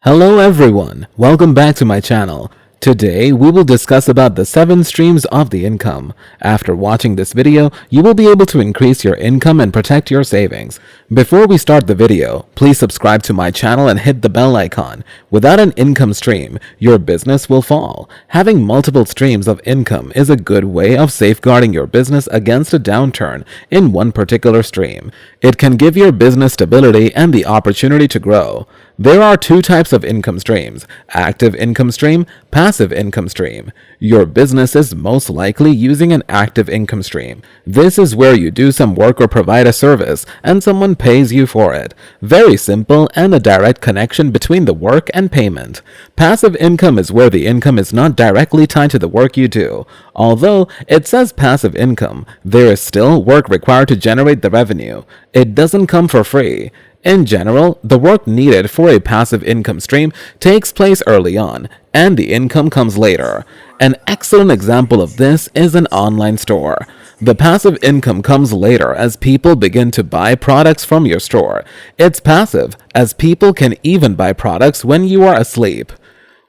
Hello everyone, welcome back to my channel. Today we will discuss about the 7 streams of the income. After watching this video, you will be able to increase your income and protect your savings. Before we start the video, please subscribe to my channel and hit the bell icon. Without an income stream, your business will fall. Having multiple streams of income is a good way of safeguarding your business against a downturn in one particular stream. It can give your business stability and the opportunity to grow. There are 2 types of income streams: active income stream, passive income stream. Your business is most likely using an active income stream. This is where you do some work or provide a service and someone pays you for it. Very simple and a direct connection between the work and payment. Passive income is where the income is not directly tied to the work you do. Although it says passive income, there is still work required to generate the revenue. It doesn't come for free. In general, the work needed for a passive income stream takes place early on, and the income comes later. An excellent example of this is an online store. The passive income comes later as people begin to buy products from your store. It's passive, as people can even buy products when you are asleep.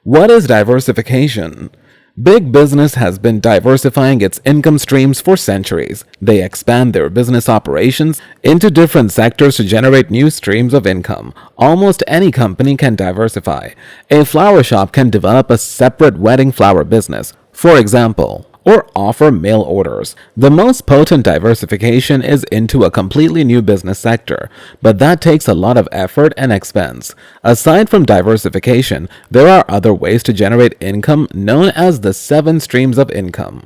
What is diversification? Big business has been diversifying its income streams for centuries. They expand their business operations into different sectors to generate new streams of income. Almost any company can diversify. A flower shop can develop a separate wedding flower business, for example, or offer mail orders. The most potent diversification is into a completely new business sector, but that takes a lot of effort and expense. Aside from diversification, there are other ways to generate income known as the 7 streams of income.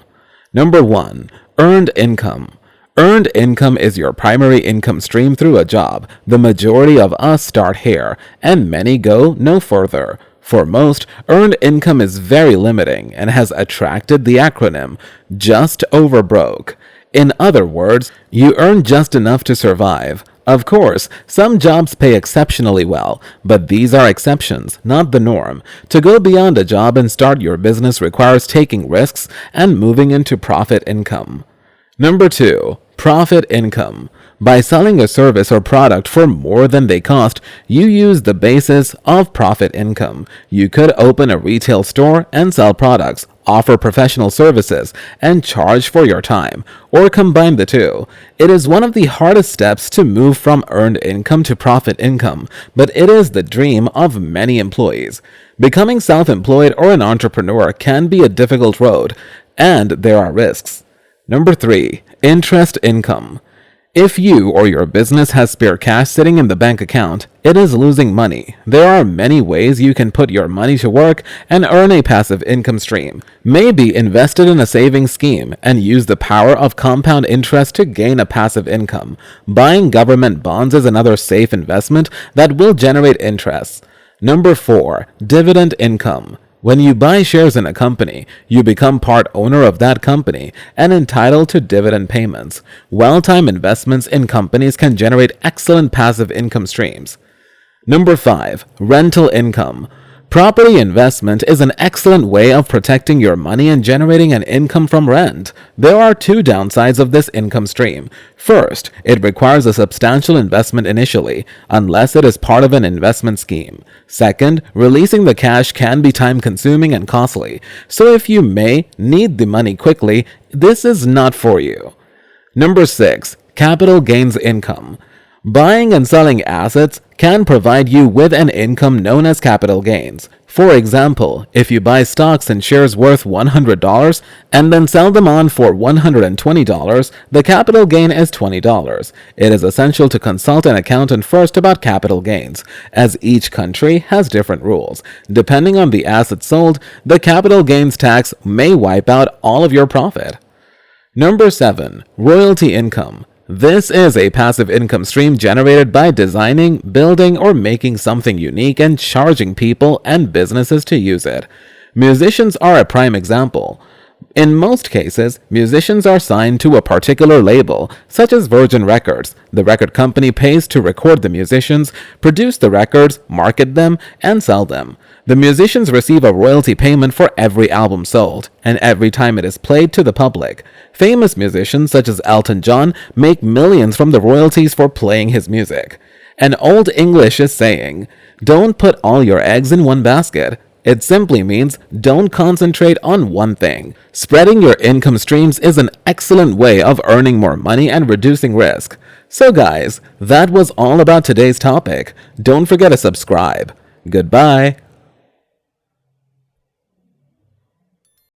Number 1. Earned income. Earned income is your primary income stream through a job. The majority of us start here, and many go no further. For most, earned income is very limiting and has attracted the acronym just over broke. In other words, you earn just enough to survive. Of course, some jobs pay exceptionally well, but these are exceptions, not the norm. To go beyond a job and start your business requires taking risks and moving into profit income. Number 2. Profit income. By selling a service or product for more than they cost, you use the basis of profit income. You could open a retail store and sell products, offer professional services, and charge for your time, or combine the two. It is one of the hardest steps to move from earned income to profit income, but it is the dream of many employees. Becoming self-employed or an entrepreneur can be a difficult road, and there are risks. Number 3. Interest income. If you or your business has spare cash sitting in the bank account, it is losing money. There are many ways you can put your money to work and earn a passive income stream. Maybe invest it in a savings scheme and use the power of compound interest to gain a passive income. Buying government bonds is another safe investment that will generate interest. Number 4. Dividend income. When you buy shares in a company, you become part owner of that company and entitled to dividend payments. Well-timed investments in companies can generate excellent passive income streams. Number 5. Rental income. Property investment is an excellent way of protecting your money and generating an income from rent. There are 2 downsides of this income stream. First, it requires a substantial investment initially, unless it is part of an investment scheme. Second, releasing the cash can be time-consuming and costly, so if you may need the money quickly, this is not for you. Number 6. Capital gains income. Buying and selling assets can provide you with an income known as capital gains. For example, if you buy stocks and shares worth $100 and then sell them on for $120, the capital gain is $20. It is essential to consult an accountant first about capital gains, as each country has different rules. Depending on the asset sold, the capital gains tax may wipe out all of your profit. Number 7. Royalty income. This is a passive income stream generated by designing, building, or making something unique and charging people and businesses to use it. Musicians are a prime example. In most cases, musicians are signed to a particular label, such as Virgin Records. The record company pays to record the musicians, produce the records, market them, and sell them. The musicians receive a royalty payment for every album sold, and every time it is played to the public. Famous musicians such as Elton John make millions from the royalties for playing his music. An old English is saying, Don't put all your eggs in one basket. It simply means don't concentrate on one thing. Spreading your income streams is an excellent way of earning more money and reducing risk. So guys, that was all about today's topic. Don't forget to subscribe. Goodbye.